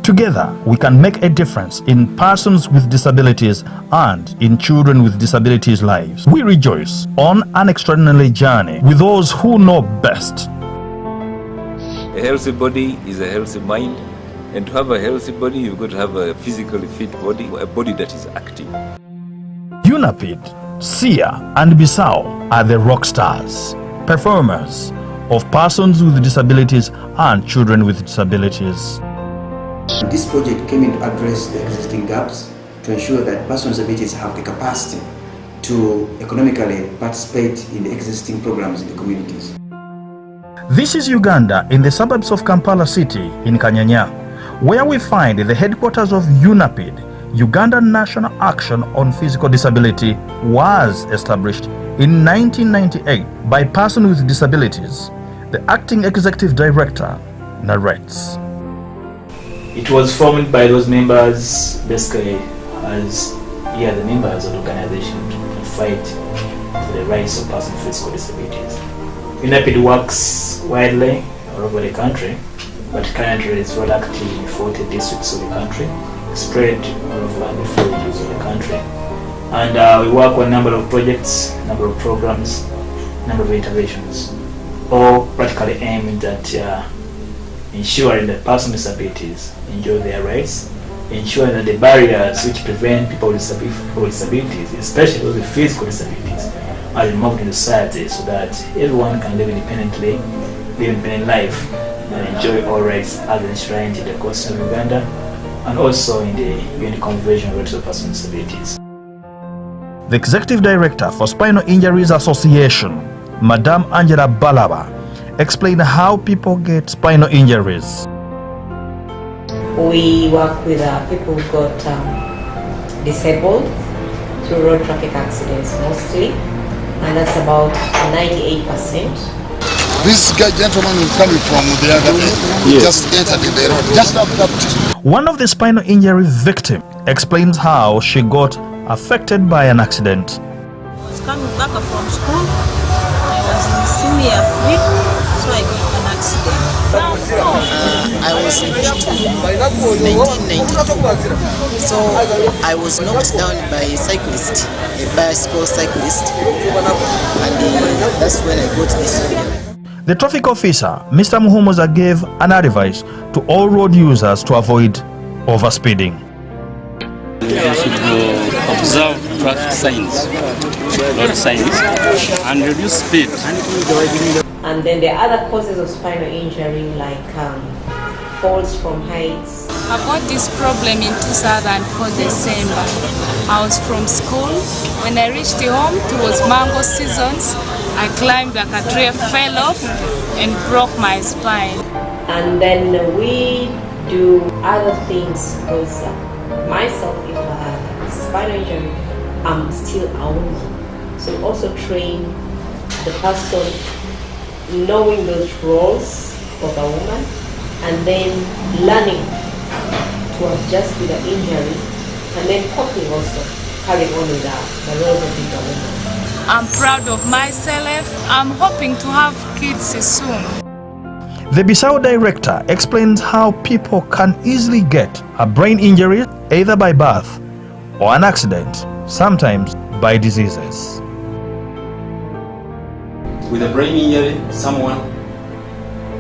Together, we can make a difference in persons with disabilities and in children with disabilities' lives. We rejoice on an extraordinary journey with those who know best. A healthy body is a healthy mind, and to have a healthy body, you've got to have a physically fit body, a body that is active. UNAPID, SIA, and Bissau are the rock stars, performers of persons with disabilities and children with disabilities. This project came in to address the existing gaps to ensure that persons with disabilities have the capacity to economically participate in the existing programs in the communities. This is Uganda, in the suburbs of Kampala City in Kanyanya, where we find the headquarters of UNAPID. Uganda National Action on Physical Disability was established in 1998 by a person with disabilities. The acting executive director narrates. It was formed by those members basically as the members of the organization to fight for the rights of persons with physical disabilities. UNAPID works widely all over the country, but currently it's rolled active in 40 districts of the country, spread all over the 4 regions of the country. And we work on a number of projects, a number of programs, a number of interventions, all practically aimed at ensuring that persons with disabilities enjoy their rights, ensuring that the barriers which prevent people with disabilities, especially those with physical disabilities, are removed in society so that everyone can live independently, live independent life, and enjoy all rights as enshrined in the Constitution of Uganda and also in the UN Convention on Rights of Persons with Disabilities. The Executive Director for Spinal Injuries Association, Madam Angela Balaba, explained how people get spinal injuries. We work with people who got disabled through road traffic accidents mostly, and that's about 98%. This gentleman who's coming from the other way, just entered in the road, just after. One of the spinal injury victims explains how she got affected by an accident. I was coming back from school, I was in senior fleet, so I got an accident. I was in 1992, so I was knocked down by a cyclist, a bicycle cyclist, and that's when I got this injury. The traffic officer, Mr. Muhumuza, gave an advice to all road users to avoid overspeeding. You should observe traffic signs, road signs, and reduce speed. And then the other causes of spinal injury like falls from heights. I got this problem in 2004 December. I was from school. When I reached home, it was mango seasons. I climbed like a tree, fell off and broke my spine. And then we do other things because myself, if I have a spinal injury, I'm still a woman. So also train the person knowing those roles of a woman and then learning to adjust with the injury and then coping also, carrying on with the roles of being a woman. I'm proud of myself. I'm hoping to have kids soon. The Bissau director explains how people can easily get a brain injury either by birth or an accident, sometimes by diseases. With a brain injury, someone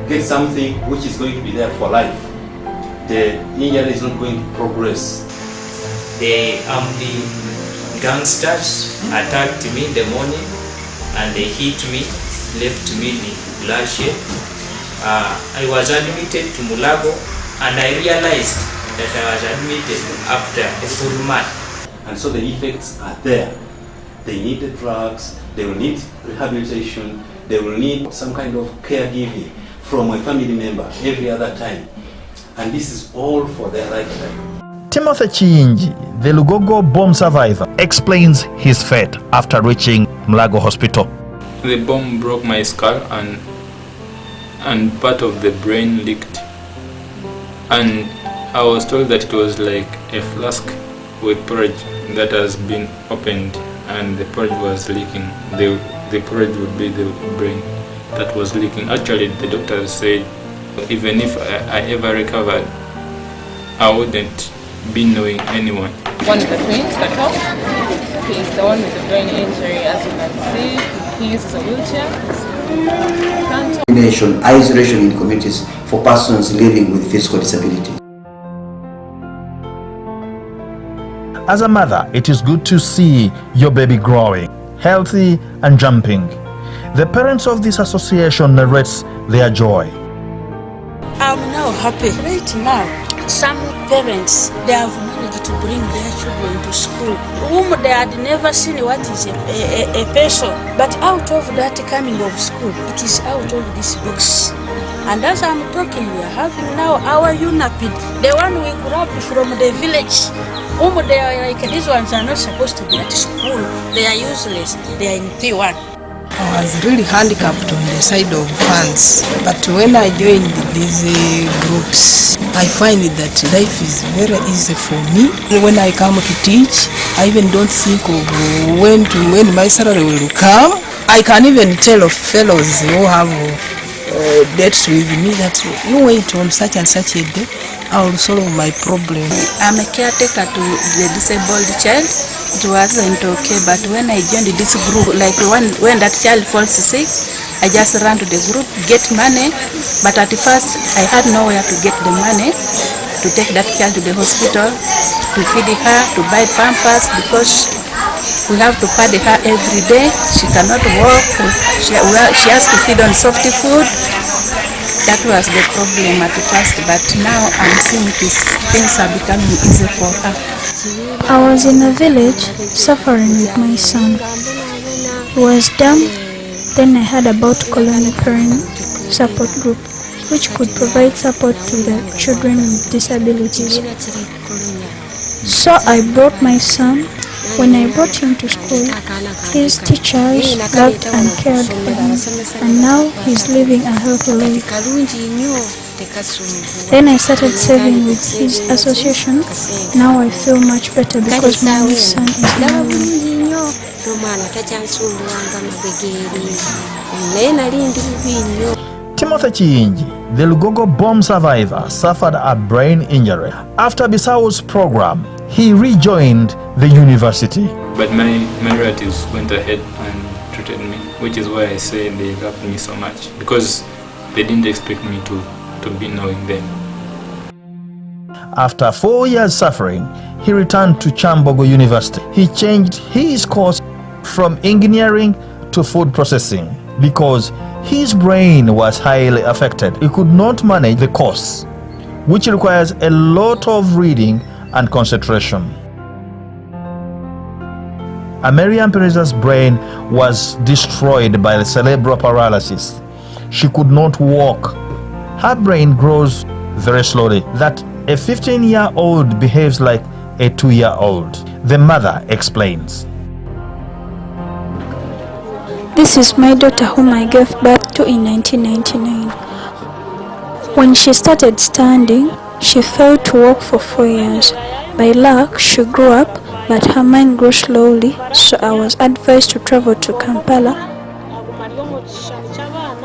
gets something which is going to be there for life. The injury is not going to progress. The gangsters attacked me in the morning and they hit me, left me the bloodshed. I was admitted to Mulago and I realized that I was admitted after a full month. And so the effects are there. They need the drugs, they will need rehabilitation, they will need some kind of caregiving from a family member every other time. And this is all for their lifetime. Timothy Chiinji, the Lugogo bomb survivor, explains his fate after reaching Mulago Hospital. The bomb broke my skull and part of the brain leaked. And I was told that it was like a flask with porridge that has been opened and the porridge was leaking. The porridge would be the brain that was leaking. Actually, the doctor said even if I ever recovered, I wouldn't be knowing anyone. One of the twins, Kato, he is the one with the brain injury. As you can see, he uses a wheelchair. Isolation in communities for persons living with physical disability. As a mother, it is good to see your baby growing, healthy and jumping. The parents of this association narrates their joy. I'm now happy. Right now, some parents, they have managed to bring their children to school, whom they had never seen what is a person. But out of that coming of school, it is out of this box. And as I'm talking, we are having now our UNAPID, the one we grabbed from the village, whom they are like, these ones are not supposed to be at school. They are useless. They are in P1. I was really handicapped on the side of funds, but when I joined these groups, I find that life is very easy for me. When I come to teach, I even don't think of when my salary will come. I can even tell of fellows who have debts with me that you wait on such and such a day, I will solve my problem. I'm a caretaker to the disabled child. It wasn't okay, but when I joined this group, like when that child falls sick, I just ran to the group, get money, but at first I had nowhere to get the money to take that child to the hospital, to feed her, to buy pampers, because we have to pad her every day. She cannot walk, she has to feed on soft food. That was the problem at first, but now I'm seeing things are becoming easy for her. I was in a village suffering with my son. He was dumb. Then I heard about Colony Parent Support Group, which could provide support to the children with disabilities. So I brought my son. When I brought him to school, his teachers loved and cared for him, and now he's living a healthy life. Then I started saving with his association. Now I feel much better because my son is now Timothy Chiyinji, the Lugogo bomb survivor, suffered a brain injury. After Bissau's program, he rejoined the university. But my relatives went ahead and treated me, which is why I say they loved me so much, because they didn't expect me to be knowing them. After 4 years suffering, he returned to Chambogo University. He changed his course from engineering to food processing because his brain was highly affected. He could not manage the course, which requires a lot of reading and concentration. Miriam Pereza's brain was destroyed by the cerebral paralysis. She could not walk. Her brain grows very slowly, that a 15-year-old behaves like a 2-year-old. The mother explains. This is my daughter whom I gave birth to in 1999. When she started standing, she failed to walk for 4 years. By luck, she grew up, but her mind grew slowly, so I was advised to travel to Kampala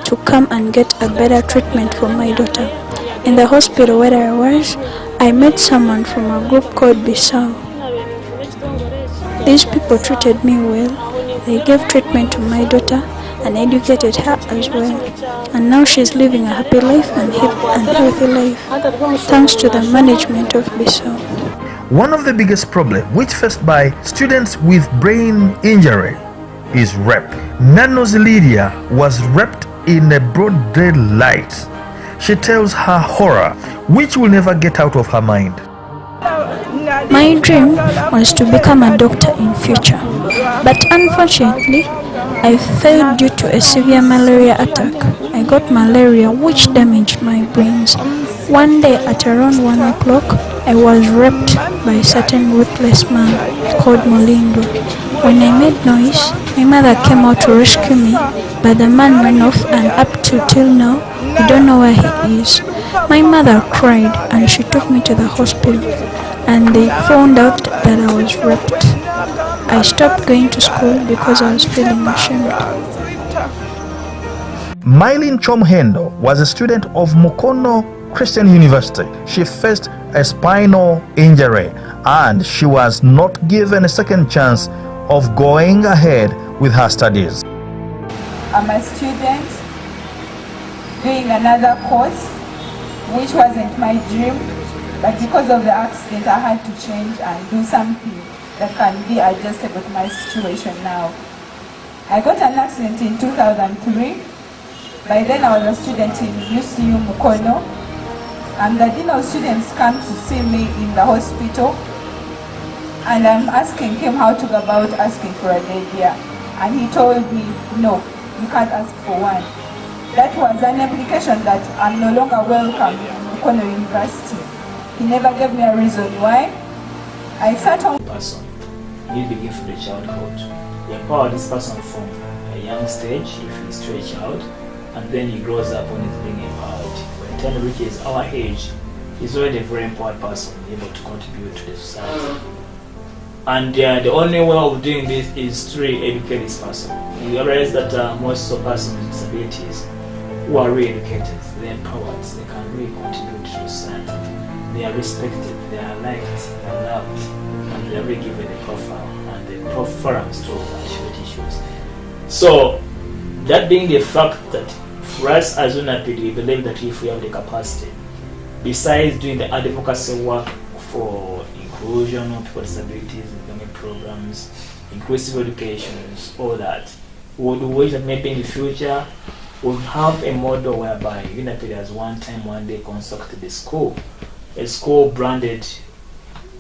to come and get a better treatment for my daughter. In the hospital where I was, I met someone from a group called Bissau. These people treated me well. They gave treatment to my daughter and educated her as well. And now she's living a happy life and healthy life, thanks to the management of Bissau. One of the biggest problems which faced by students with brain injury is rape. Nano's Lydia was raped in a broad daylight. She tells her horror, which will never get out of her mind. My dream was to become a doctor in future, but unfortunately, I failed due to a severe malaria attack. I got malaria which damaged my brains. One day at around 1 o'clock, I was raped by a certain ruthless man called Molindo. When I made noise, my mother came out to rescue me, but the man ran off, and up to till now, we don't know where he is. My mother cried and she took me to the hospital, and they found out that I was raped. I stopped going to school because I was feeling ashamed. Mylene Chomhendo was a student of Mukono Christian University. She faced a spinal injury, and she was not given a second chance of going ahead with her studies. I'm a student doing another course, which wasn't my dream, but because of the accident I had to change and do something that can be adjustable to my situation now. I got an accident in 2003. By then I was a student in UCU Mukono, and the dean of students came to see me in the hospital, and I'm asking him how to go about asking for a dead year, and he told me, no, you can't ask for one. That was an implication that I'm no longer welcome in Mukono University. He never gave me a reason why. I sat on person. You begin from the childhood. You empower this person from a young stage, if he's still a child, and then he grows up when he's being empowered. When the time reaches our age, he's already a very empowered person, able to contribute to the society. And the only way of doing this is to educate this person. You realize that most of persons with disabilities who are really educated, they're empowered, they can really contribute to society. They are respected, they are liked, they are loved, and they are really given a profile and the preference to achieve issues. So, that being the fact that for us as UNAPID, we believe that if we have the capacity, besides doing the advocacy work for inclusion of people with disabilities, employment programs, inclusive education, all that, we would wish that maybe in the future we would have a model whereby UNAPID has one day constructed a school branded